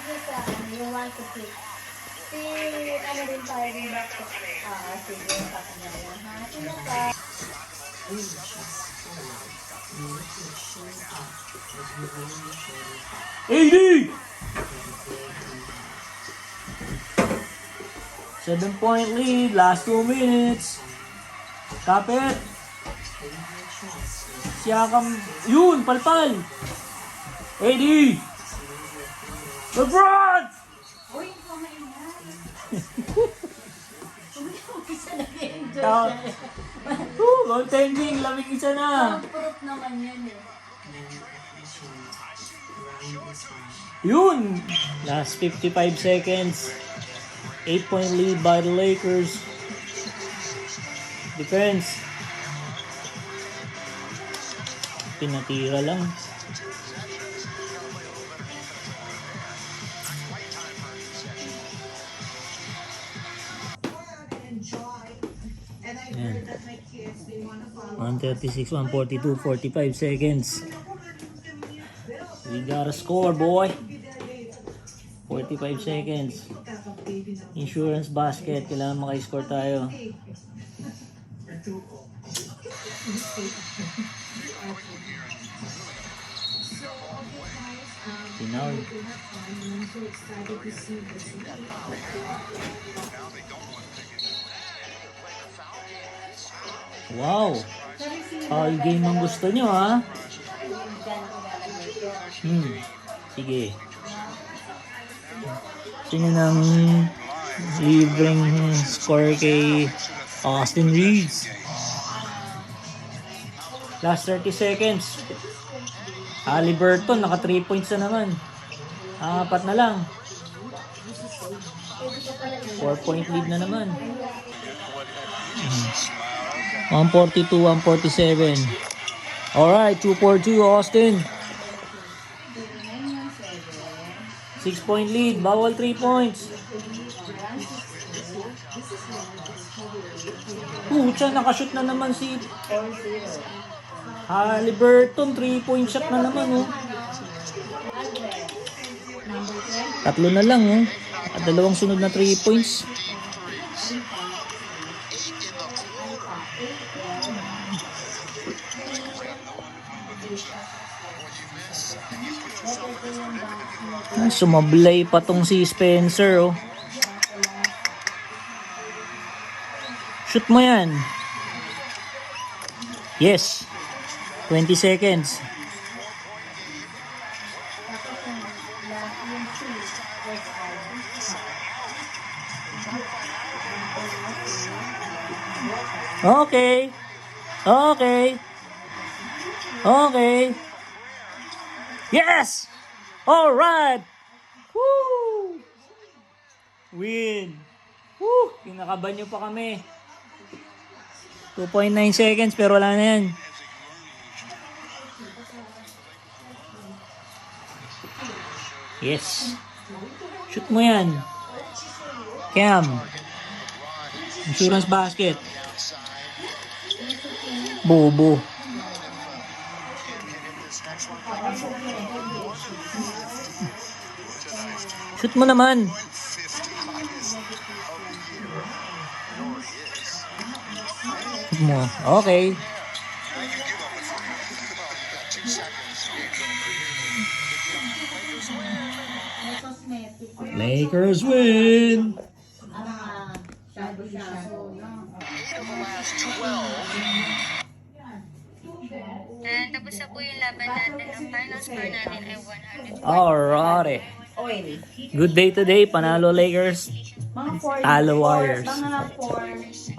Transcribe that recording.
Sige ka, yung 1 to 6. Si, ano din tayo din back to, sige, tapos na yan, ha? Sino ka? 80! 7-point lead, last 2 minutes. Kapit. Siyakam, yun, palpal. 80! LeBron! Uy, kumainay. Isa nag-enjoy siya. Goaltending, lamig isa na. Ang proof naman yan eh. Yun! Last 55 seconds. 8-point lead by the Lakers. Defense. Pinatira lang. Ayan. 136, 142, 45 seconds. We gotta score, boy. 45 seconds. Insurance basket. Kailangan maka-score tayo. Pinaw. Wow. Foul game ang gusto nyo, ha? Sige. Sino ng libreng score kay Austin Reeves? Last 30 seconds. Halliburton, naka 3 points na naman. 4 na lang. 4-point lead na naman. 142, 147. Alright, 2-4-2 Austin. 6-point lead, bawal 3 points. Pucha, nakashoot na naman si Halliburton. 3-point shot na naman, oh. 3 na lang, oh. At 2 sunod na 3 points. Sumablay pa tong si Spencer, oh. Shoot mo yan. Yes. 20 seconds. Okay. Okay. Okay. Yes! All right. Woo! Win. Woo! Kinakaban nyo pa kami. 2.9 seconds pero wala na yan. Yes. Shoot mo yan. Cam. Insurance basket. Bobo. Shoot mo naman. Shoot mo. Okay. Lakers win. And tapos na po yung laban natin. Ang final score natin ay 100. Alrighty. Good day today. Panalo Lakers. Mga 4. Talo Warriors. Mga 4.